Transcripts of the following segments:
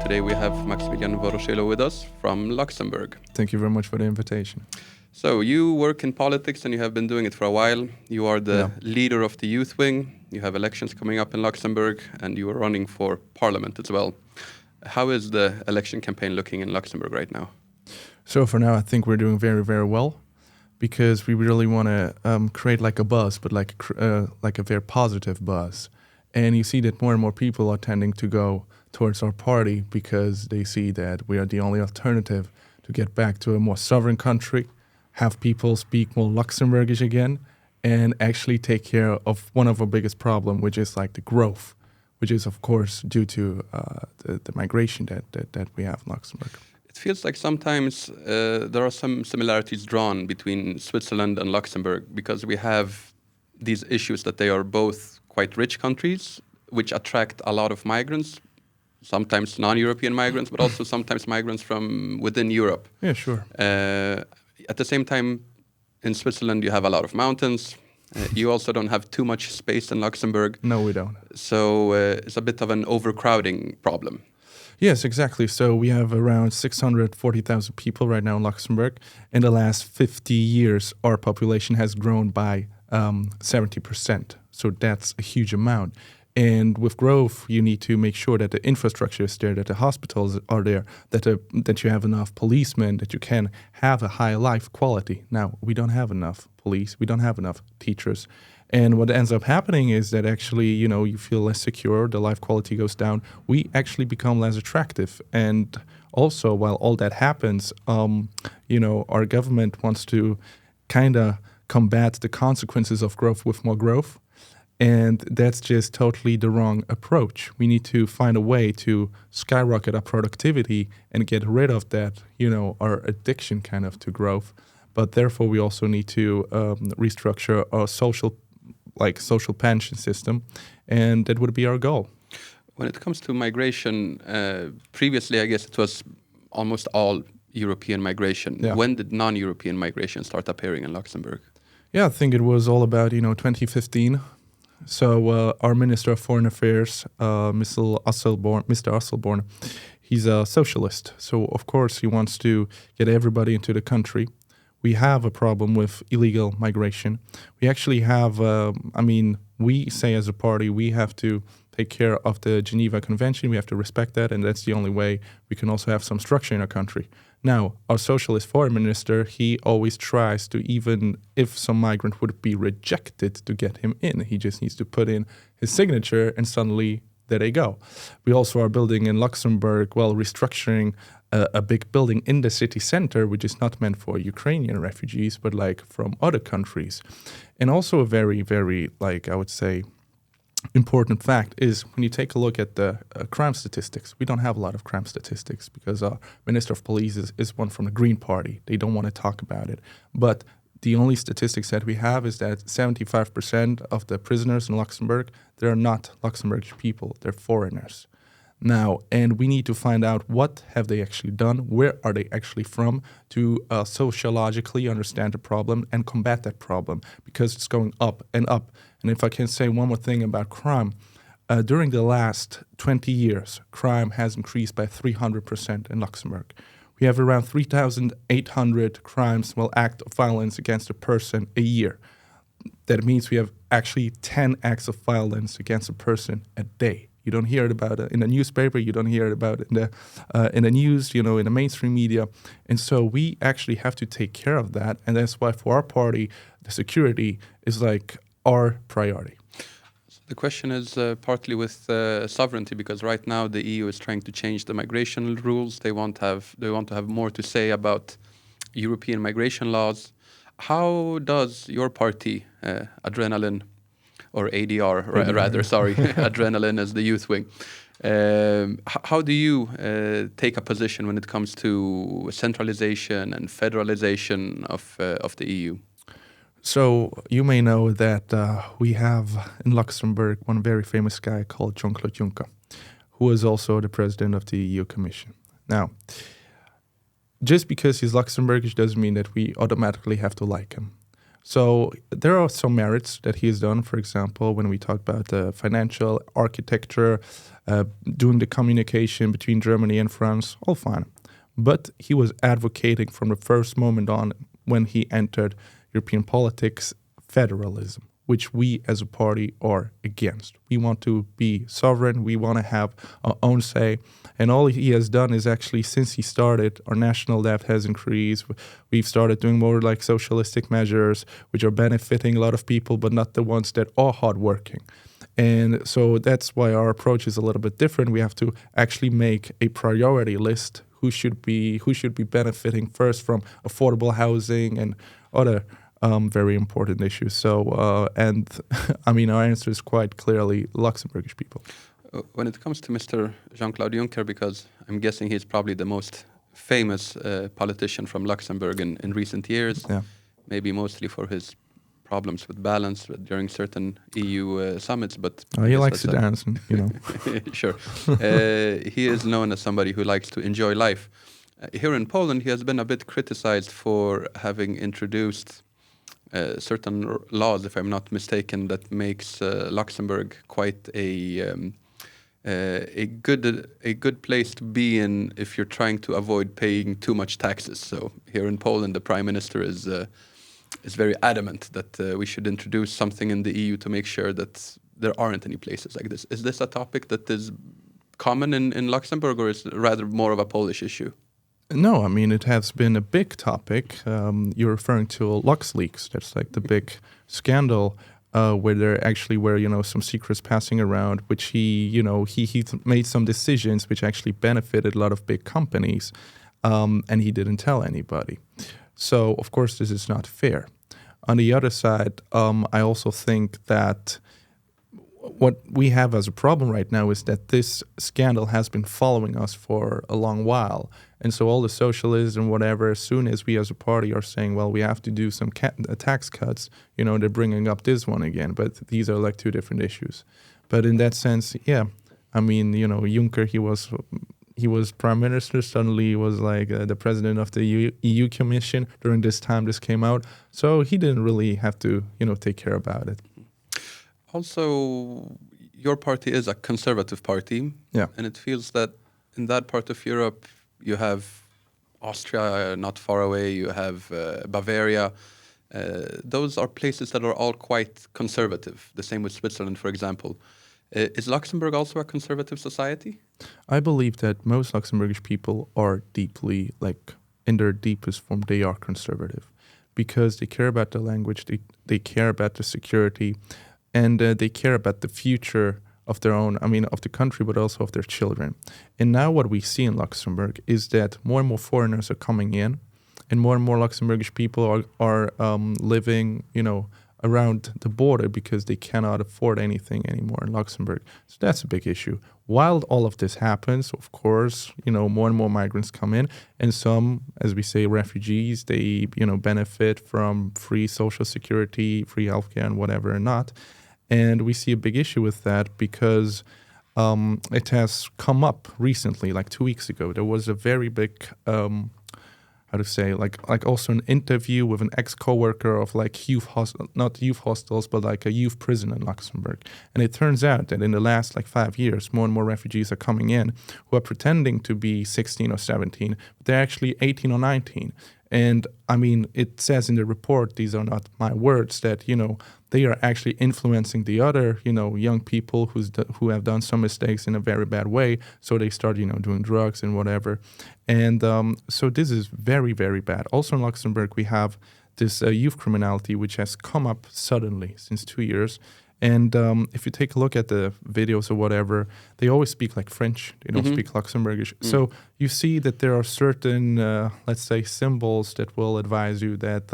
Today we have Maksymilian Woroszylo with us from Luxembourg. Thank you very much for the invitation. So you work in politics and you have been doing it for a while. You are the leader of the youth wing. You have elections coming up in Luxembourg and you are running for parliament as well. How is the election campaign looking in Luxembourg right now? So for now, I think we're doing very, very well because we really want to create like a buzz, but like a very positive buzz. And you see that more and more people are tending to go towards our party because they see that we are the only alternative to get back to a more sovereign country, have people speak more Luxembourgish again, and actually take care of one of our biggest problems, which is like the growth, which is of course due to the migration that we have in Luxembourg. It feels like sometimes there are some similarities drawn between Switzerland and Luxembourg because we have these issues that they are both quite rich countries which attract a lot of migrants, sometimes non-European migrants, but also sometimes migrants from within Europe. Yeah, sure. At the same time, in Switzerland, you have a lot of mountains. You also don't have too much space in Luxembourg. No, we don't. So it's a bit of an overcrowding problem. Yes, exactly. So we have around 640,000 people right now in Luxembourg. In the last 50 years, our population has grown by 70%. So that's a huge amount. And with growth, you need to make sure that the infrastructure is there, that the hospitals are there, that you have enough policemen, that you can have a high life quality. Now, we don't have enough police, we don't have enough teachers. And what ends up happening is that actually, you feel less secure, the life quality goes down, we actually become less attractive. And also, while all that happens, our government wants to kind of combat the consequences of growth with more growth. And that's just totally the wrong approach. We need to find a way to skyrocket our productivity and get rid of that, our addiction kind of to growth. But therefore, we also need to restructure our social pension system, and that would be our goal. When it comes to migration, previously, I guess it was almost all European migration. Yeah. When did non-European migration start appearing in Luxembourg? Yeah, I think it was all about, 2015. So our Minister of Foreign Affairs, Mr. Asselborn, he's a socialist. So, of course, he wants to get everybody into the country. We have a problem with illegal migration. We actually have, we say as a party, we have to take care of the Geneva Convention. We have to respect that, and that's the only way we can also have some structure in our country. Now, our socialist foreign minister, he always tries to, even if some migrant would be rejected, to get him in. He just needs to put in his signature, and suddenly there they go. We also are building in Luxembourg, restructuring a big building in the city center, which is not meant for Ukrainian refugees, but like from other countries. And also a very, very, I would say, important fact is when you take a look at the crime statistics, we don't have a lot of crime statistics because our Minister of Police is one from the Green Party. They don't want to talk about it. But the only statistics that we have is that 75% of the prisoners in Luxembourg, they're not Luxembourgish people, they're foreigners. Now, and we need to find out what have they actually done, where are they actually from, to sociologically understand the problem and combat that problem, because it's going up and up. And if I can say one more thing about crime, during the last 20 years, crime has increased by 300% in Luxembourg. We have around 3,800 crimes, act of violence against a person a year. That means we have actually 10 acts of violence against a person a day. You don't hear it about it in the newspaper. You don't hear it about it in the news, in the mainstream media. And so we actually have to take care of that. And that's why for our party, the security is like our priority. So the question is partly with sovereignty, because right now the EU is trying to change the migration rules. They want to have more to say about European migration laws. How does your party, Adrenaline, or ADR, Adrenaline as the youth wing. How do you take a position when it comes to centralization and federalization of the EU? So you may know that we have in Luxembourg one very famous guy called Jean-Claude Juncker, who is also the president of the EU Commission. Now, just because he's Luxembourgish doesn't mean that we automatically have to like him. So there are some merits that he has done. For example, when we talk about the financial architecture, doing the communication between Germany and France, all fine. But he was advocating from the first moment on when he entered European politics, federalism, which we as a party are against. We want to be sovereign. We want to have our own say. And all he has done is actually, since he started, our national debt has increased. We've started doing more like socialistic measures, which are benefiting a lot of people, but not the ones that are hardworking. And so that's why our approach is a little bit different. We have to actually make a priority list who should be benefiting first from affordable housing and other very important issues. So, and I mean, our answer is quite clearly Luxembourgish people. When it comes to Mr. Jean-Claude Juncker, because I'm guessing he's probably the most famous politician from Luxembourg in recent years, maybe mostly for his problems with balance during certain EU summits, but he likes to dance, and, you know. Sure. He is known as somebody who likes to enjoy life. Here in Poland, he has been a bit criticized for having introduced certain laws, if I'm not mistaken, that makes Luxembourg quite a good place to be in if you're trying to avoid paying too much taxes. So here in Poland, the Prime Minister is very adamant that we should introduce something in the EU to make sure that there aren't any places like this. Is this a topic that is common in Luxembourg, or is it rather more of a Polish issue? No, I mean, it has been a big topic. You're referring to LuxLeaks. That's like the big scandal where there actually were, you know, some secrets passing around, which he made some decisions which actually benefited a lot of big companies, and he didn't tell anybody. So, of course, this is not fair. On the other side, I also think that what we have as a problem right now is that this scandal has been following us for a long while. And so all the socialists and whatever, as soon as we as a party are saying, well, we have to do some tax cuts, you know, they're bringing up this one again. But these are like two different issues. But in that sense, yeah, I mean, you know, Juncker, he was prime minister, suddenly he was like the president of the EU Commission. During this time, this came out. So he didn't really have to, you know, take care about it. Also, your party is a conservative party. Yeah. And it feels that in that part of Europe, you have Austria not far away, you have Bavaria. Those are places that are all quite conservative. The same with Switzerland, for example. Is Luxembourg also a conservative society? I believe that most Luxembourgish people are deeply, like, in their deepest form, they are conservative. Because they care about the language, they care about the security, and they care about the future of their own, I mean, of the country, but also of their children. And now what we see in Luxembourg is that more and more foreigners are coming in, and more Luxembourgish people are living, you know, around the border because they cannot afford anything anymore in Luxembourg. So that's a big issue. While all of this happens, of course, you know, more and more migrants come in, and some, as we say, refugees, they, you know, benefit from free social security, free healthcare, and whatever and not. And we see a big issue with that because it has come up recently, like 2 weeks ago. There was a very big, like also an interview with an ex-coworker of like not youth hostels, but like a youth prison in Luxembourg. And it turns out that in the last like 5 years, more and more refugees are coming in who are pretending to be 16 or 17, but they're actually 18 or 19. And I mean, it says in the report, these are not my words, that, you know, they are actually influencing the other, you know, young people who have done some mistakes in a very bad way. So they start, you know, doing drugs and whatever. And so this is very, very bad. Also in Luxembourg, we have this youth criminality, which has come up suddenly since 2 years. And if you take a look at the videos or whatever, they always speak like French. They don't speak Luxembourgish. So you see that there are certain, let's say, symbols that will advise you that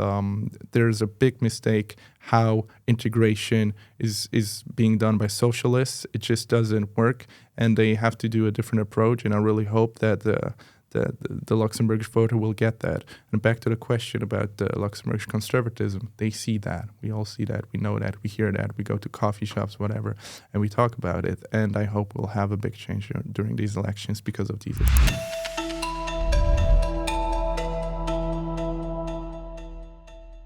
there's a big mistake how integration is being done by socialists. It just doesn't work, and they have to do a different approach. And I really hope that the Luxembourgish voter will get that. And back to the question about the Luxembourgish conservatism, they see that. We all see that. We know that. We hear that. We go to coffee shops, whatever, and we talk about it. And I hope we'll have a big change during these elections because of these issues.